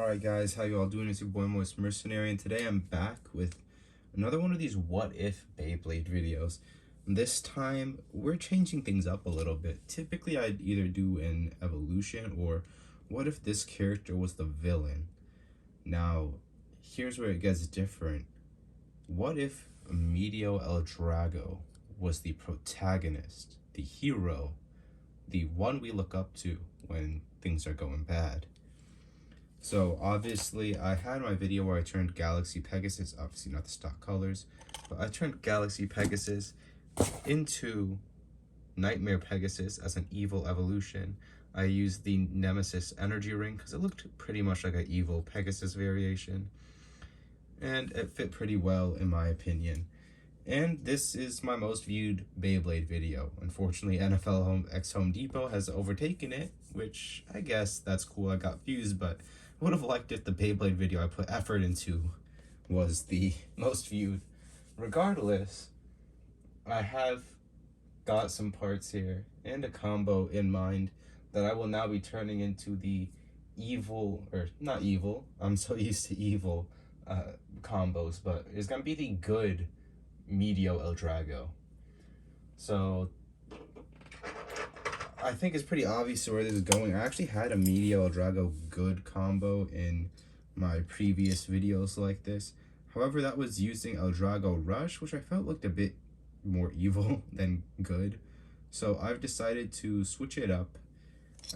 Alright guys, how you all doing? It's your boy Moist Mercenary, and today I'm back with another one of these what if Beyblade videos. This time we're changing things up a little bit. Typically I'd either do an evolution or what if this character was the villain. Now here's where it gets different. What if Meteo L-Drago was the protagonist, the hero, the one we look up to when things are going bad? So obviously I had my video where I turned Galaxy Pegasus, obviously not the stock colors, but I turned Galaxy Pegasus into Nightmare Pegasus as an evil evolution. I used the Nemesis energy ring because it looked pretty much like an evil Pegasus variation, and it fit pretty well in my opinion. And this is my most viewed Beyblade video. Unfortunately, NFL X Home Depot has overtaken it, which I guess that's cool. I got views, but would have liked if the Beyblade video I put effort into was the most viewed. Regardless, I have got some parts here and a combo in mind that I will now be turning into the evil, or not evil, I'm so used to evil combos, but it's gonna be the good Meteo L-Drago. So I think it's pretty obvious where this is going. I actually had a Meteo L-Drago good combo in my previous videos like this. However, that was using L-Drago Rush, which I felt looked a bit more evil than good. So I've decided to switch it up.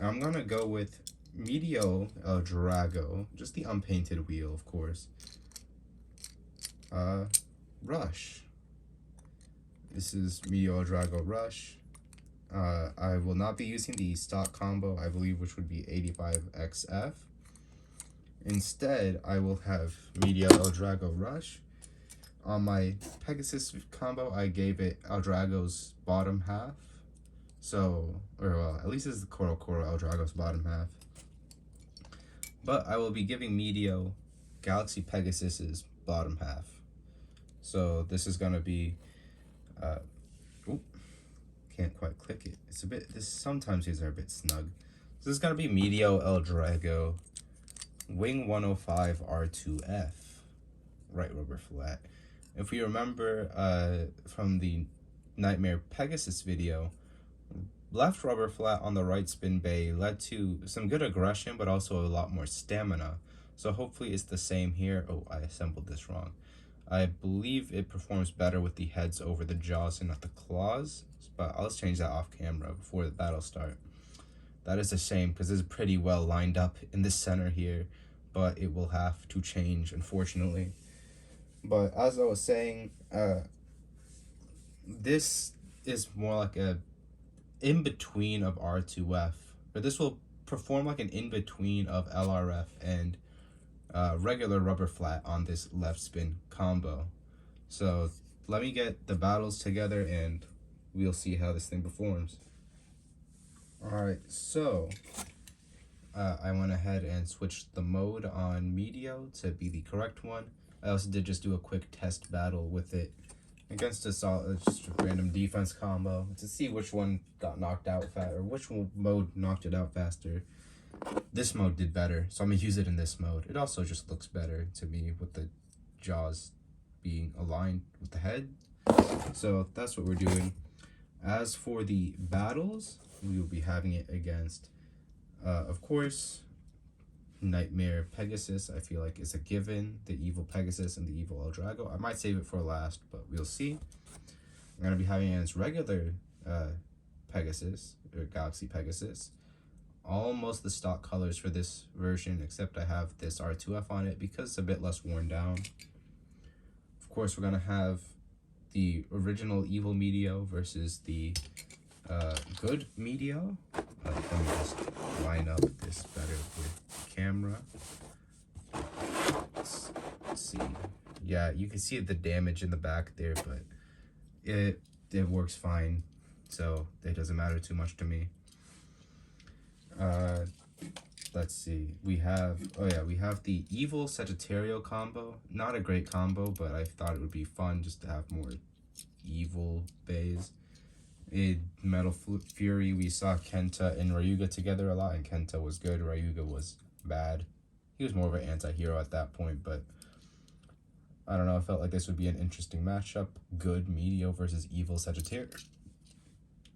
I'm gonna go with Meteo L-Drago, just the unpainted wheel, of course. Rush. This is Meteo L-Drago Rush. I will not be using the stock combo, I believe, which would be 85XF. Instead, I will have Meteo L-Drago Rush. On my Pegasus combo, I gave it L-Drago's bottom half. So, or well, at least it's the Coral L-Drago's bottom half. But I will be giving Meteo Galaxy Pegasus's bottom half. So this is gonna be can't quite click it. It's a bit, sometimes these are a bit snug. So this is gonna be Meteo L-Drago Wing 105 R2F right rubber flat. If we remember from the Nightmare Pegasus video, left rubber flat on the right spin bay led to some good aggression, but also a lot more stamina. So hopefully it's the same here. Oh, I assembled this wrong. I believe it performs better with the heads over the jaws and not the claws, but let's change that off camera before the battle start. That is a shame because it's pretty well lined up in the center here, but it will have to change, unfortunately. But as I was saying, this is more like a in-between of R2F, but this will perform like an in-between of LRF and regular rubber flat on this left spin combo. So let me get the battles together and we'll see how this thing performs. Alright, so I went ahead and switched the mode on Meteo to be the correct one. I also did just do a quick test battle with it against just a random defense combo to see which one got knocked out or which mode knocked it out faster. This mode did better, so I'm gonna use it in this mode. It also just looks better to me with the jaws being aligned with the head. So that's what we're doing. As for the battles, we will be having it against, of course, Nightmare Pegasus. I feel like it's a given. The evil Pegasus and the evil L-Drago. I might save it for last, but we'll see. I'm gonna be having it against regular Pegasus or Galaxy Pegasus. Almost the stock colors for this version, except I have this R2F on it because it's a bit less worn down. Of course, we're gonna have the original evil Meteo versus the good Meteo. Let me just line up this better with camera. Let's see. Yeah, you can see the damage in the back there, but it works fine, so it doesn't matter too much to me. Let's see, we have the evil Sagittario combo. Not a great combo, but I thought it would be fun just to have more evil bays. In Metal Fury, we saw Kenta and Ryuga together a lot, and Kenta was good, Ryuga was bad. He was more of an anti-hero at that point, but I don't know, I felt like this would be an interesting matchup. Good Meteo versus evil Sagittario.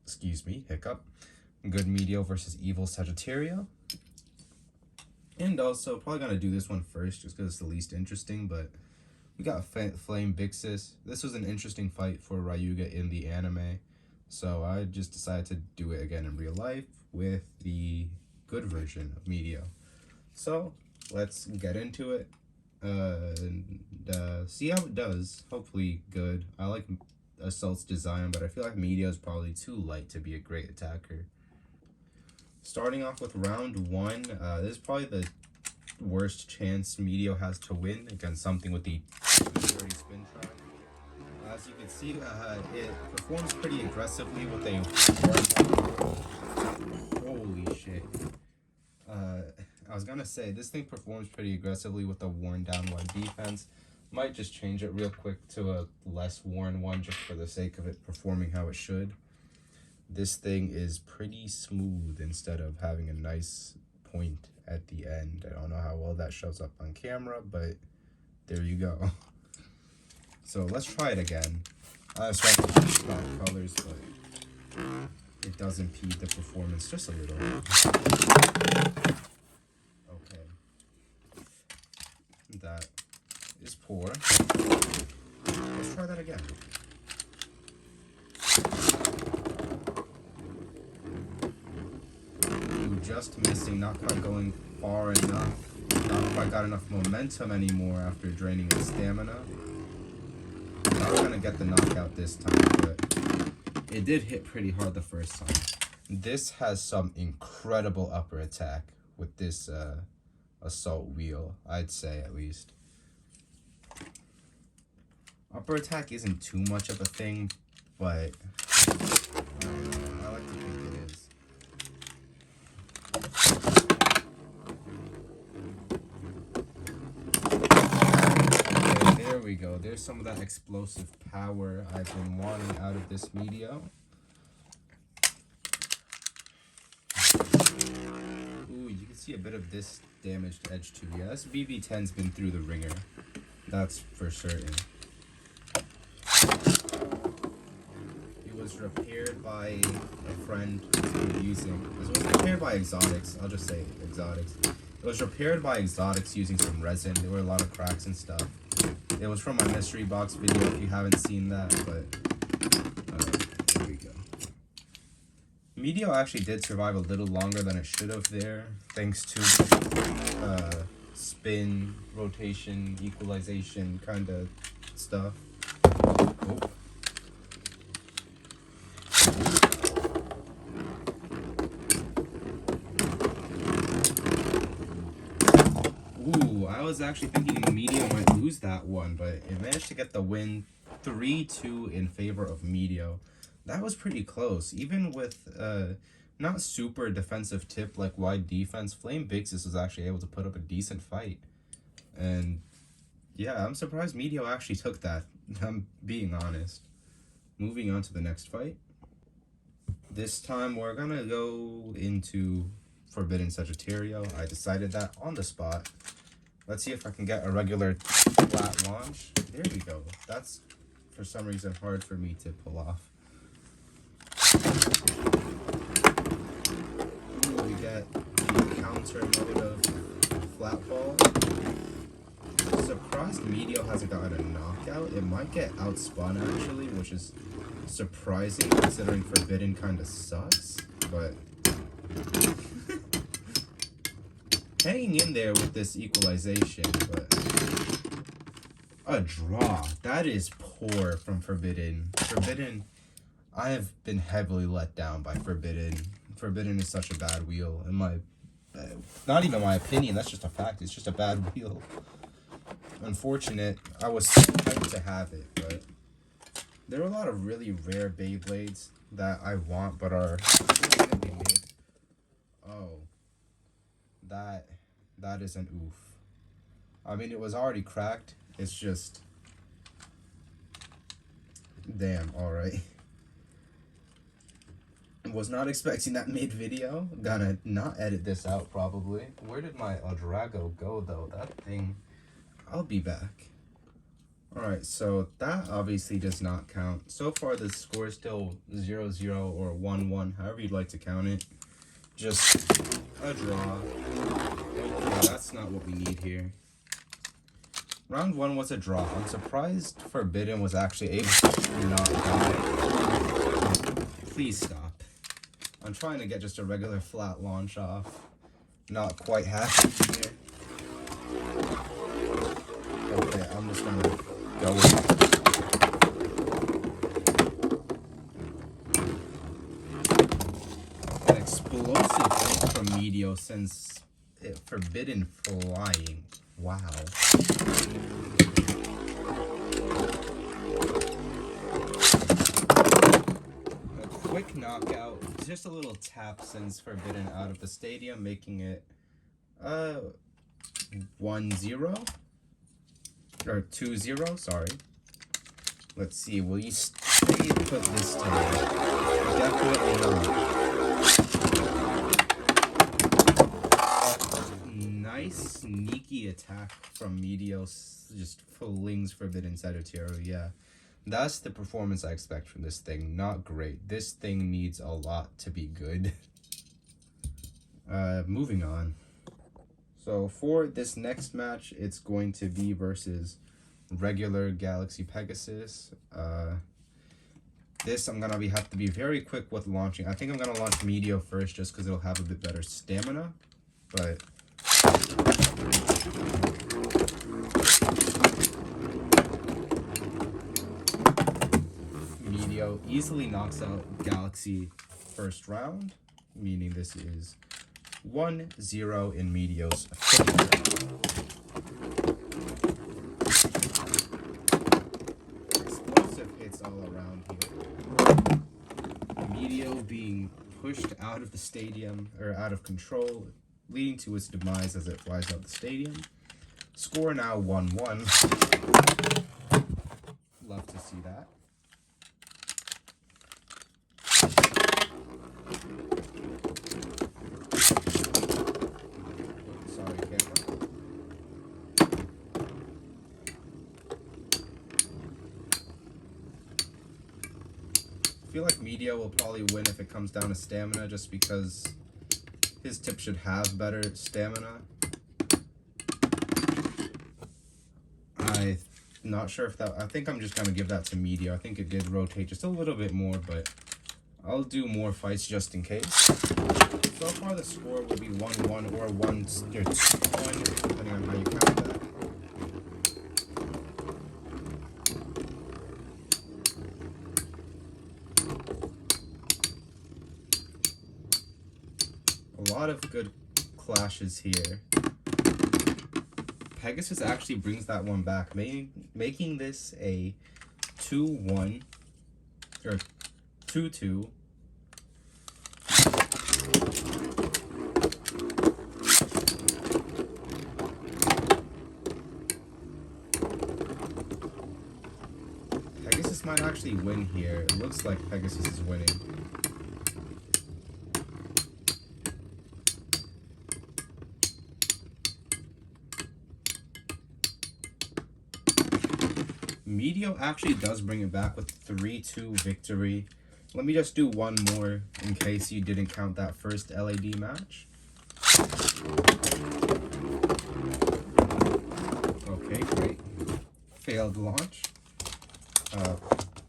Excuse me, hiccup. Good Meteo versus evil Sagittario. And also, probably gonna do this one first just because it's the least interesting, but we got Flame Byxis. This was an interesting fight for Ryuga in the anime, so I just decided to do it again in real life with the good version of Meteo. So let's get into it and see how it does. Hopefully good. I like Assault's design, but I feel like Meteo is probably too light to be a great attacker. Starting off with round 1, this is probably the worst chance Meteo has to win against something with the 30 spin track. As you can see, it performs pretty aggressively with a holy shit. I was gonna say, this thing performs pretty aggressively with a worn down one defense. Might just change it real quick to a less worn one just for the sake of it performing how it should. This thing is pretty smooth instead of having a nice point at the end. I don't know how well that shows up on camera, but there you go. So let's try it again. I swapped the stock colors, but it does impede the performance just a little. Okay. That is poor. Let's try that again. Just missing, not quite going far enough, not quite got enough momentum anymore after draining its stamina. Not gonna get the knockout this time, but it did hit pretty hard the first time. This has some incredible upper attack with this assault wheel, I'd say at least. Upper attack isn't too much of a thing, but I like to think it is. Okay, there we go. There's some of that explosive power I've been wanting out of this Meteo. Ooh, you can see a bit of this damaged edge too. Yeah, this BB10's been through the ringer. That's for certain. It was repaired by a friend using... It was repaired by Exotics. I'll just say Exotics. It was repaired by Exotics using some resin. There were a lot of cracks and stuff. It was from my mystery box video if you haven't seen that, but there we go. Meteo actually did survive a little longer than it should have there, thanks to spin, rotation, equalization kind of stuff. Oh. Ooh, I was actually thinking Meteo might lose that one, but it managed to get the win 3-2 in favor of Meteo. That was pretty close. Even with not super defensive tip like wide defense, Flame Byxis was actually able to put up a decent fight. And yeah, I'm surprised Meteo actually took that. I'm being honest. Moving on to the next fight. This time we're gonna go into Forbidden Sagittario. I decided that on the spot. Let's see if I can get a regular flat launch. There we go. That's for some reason hard for me to pull off. Ooh, we get the counter mode of flat ball. Surprised Meteo hasn't gotten a knockout. It might get outspun actually, which is surprising considering Forbidden kind of sucks, but hanging in there with this equalization. But a draw. That is poor from Forbidden. Forbidden, I have been heavily let down by Forbidden. Forbidden is such a bad wheel. In my, not even my opinion, that's just a fact. It's just a bad wheel. Unfortunate. I was hyped to have it, but there are a lot of really rare Beyblades that I want, but are really made. Oh, that is an oof. I mean, it was already cracked. It's just, damn. All right. Was not expecting that mid-video. Gonna not edit this out, probably. Where did my L-Drago go, though? That thing... I'll be back. Alright, so that obviously does not count. So far, the score is still 0-0 or 1-1, however you'd like to count it. Just a draw. Okay, that's not what we need here. Round 1 was a draw. I'm surprised Forbidden was actually able to not die. Please stop. I'm trying to get just a regular flat launch off. Not quite happy here. Okay, I'm just gonna go with it. An explosive hit from Meteo since it Forbidden flying. Wow. A quick knockout. Just a little tap since Forbidden out of the stadium, making it 1-0. Or 2-0, sorry. Let's see, will you stay put this time? Definitely not. Nice sneaky attack from Meteo, just flings Forbidden Sagittario, yeah. That's the performance I expect from this thing. Not great. This thing needs a lot to be good. Moving on. So for this next match, it's going to be versus regular Galaxy Pegasus. This I'm gonna have to be very quick with launching. I think I'm gonna launch Meteo first just because it'll have a bit better stamina. But Meteo easily knocks out Galaxy first round, meaning this is 1-0 in Meteo's favor. Explosive hits all around here. Meteo being pushed out of the stadium, or out of control, leading to its demise as it flies out the stadium. Score now 1-1. Love to see that. Sorry, camera. I feel like Meteo will probably win if it comes down to stamina, just because his tip should have better stamina. I'm not sure if that... I think I'm just going to give that to Meteo. I think it did rotate just a little bit more, but I'll do more fights just in case. So far, the score will be 1-1 or 1-1, depending on how you count that. A lot of good clashes here. Pegasus actually brings that one back, making this a 2-1 or 2-2. Pegasus might actually win here. It looks like Pegasus is winning. Meteo actually does bring it back with 3-2 victory. Let me just do one more in case you didn't count that first LAD match. Okay, great. Failed launch.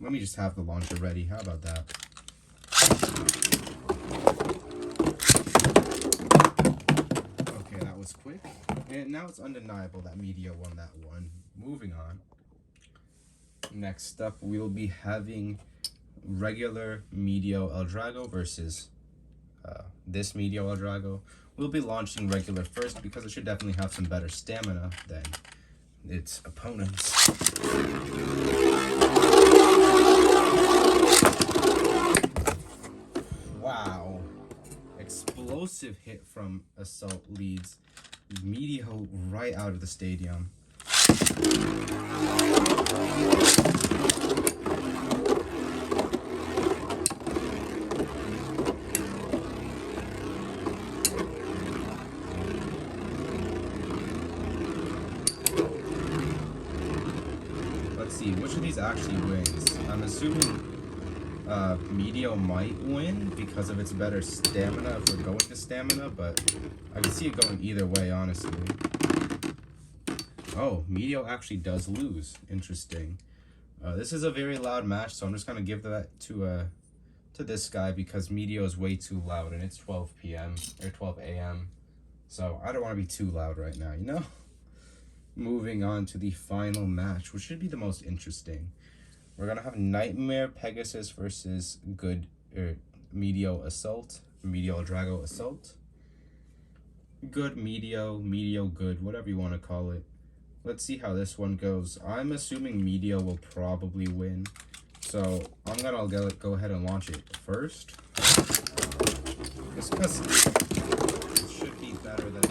Let me just have the launcher ready. How about that? Okay, that was quick. And now it's undeniable that Meteo won that one. Moving on. Next up, we will be having regular Meteo L-Drago versus this Meteo L-Drago. We'll be launching regular first because it should definitely have some better stamina than its opponents. Wow. Explosive hit from Assault leads Meteo right out of the stadium. see. Which of these actually wins? I'm assuming Meteo might win because of its better stamina if we're going to stamina, but I can see it going either way, honestly. Oh, Meteo actually does lose. Interesting. This is a very loud match, so I'm just going to give that to this guy because Meteo is way too loud, and it's 12 p.m. or 12 a.m. So I don't want to be too loud right now, you know? Moving on to the final match, which should be the most interesting. We're going to have Nightmare Pegasus versus Meteo Assault. Meteo L-Drago Assault. Good Meteo good, whatever you want to call it. Let's see how this one goes. I'm assuming Meteo will probably win. So I'm going to go ahead and launch it first. Just because it should be better than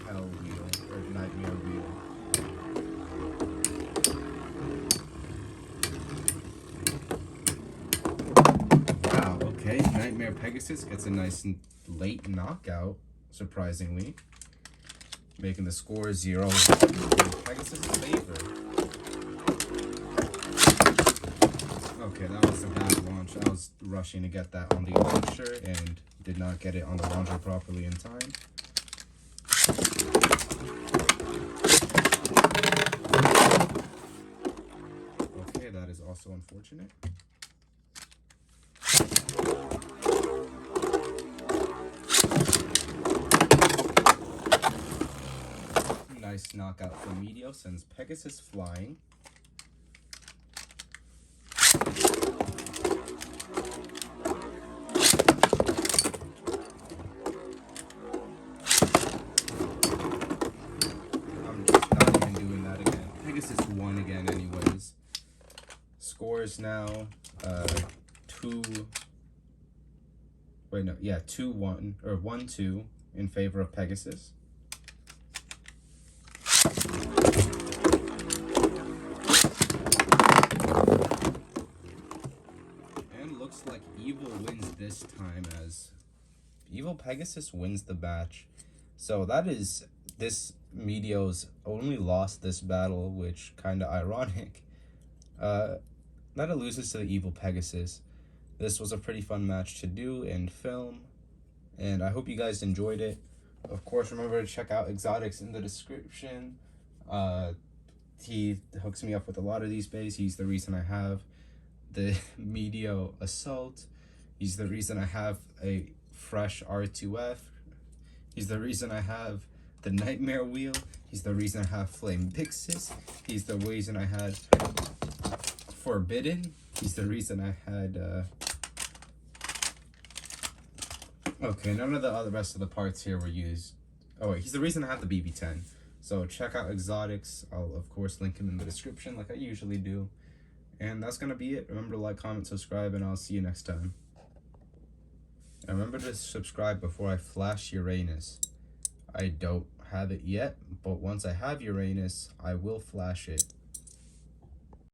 Hell Wheel or Nightmare Wheel. Wow, okay. Nightmare Pegasus gets a nice late knockout, surprisingly. Making the score 0 in Pegasus' favor. Okay, that was a bad launch. I was rushing to get that on the launcher and did not get it on the launcher properly in time. Okay, that is also unfortunate. Nice knockout from Meteo, sends Pegasus flying. I'm just not even doing that again. Pegasus won again anyways. Scores now 2-1 or 1-2 in favor of Pegasus. Like Evil wins this time, as Evil Pegasus wins the match. So that is this Meteo's only lost this battle, which kind of ironic. That it loses to the Evil Pegasus. This was a pretty fun match to do and film, and I hope you guys enjoyed it. Of course, remember to check out Exotics in the description. He hooks me up with a lot of these bays. He's the reason I have the Meteo Assault. He's the reason I have a fresh R2F. He's the reason I have the Nightmare Wheel. He's the reason I have Flame Byxis. He's the reason I had Forbidden. He's the reason I had okay, none of the other rest of the parts here were used. Oh wait, he's the reason I have the BB10. So check out Exotics. I'll of course link him in the description like I usually do. And that's going to be it. Remember to like, comment, subscribe, and I'll see you next time. And remember to subscribe before I flash Uranus. I don't have it yet, but once I have Uranus, I will flash it.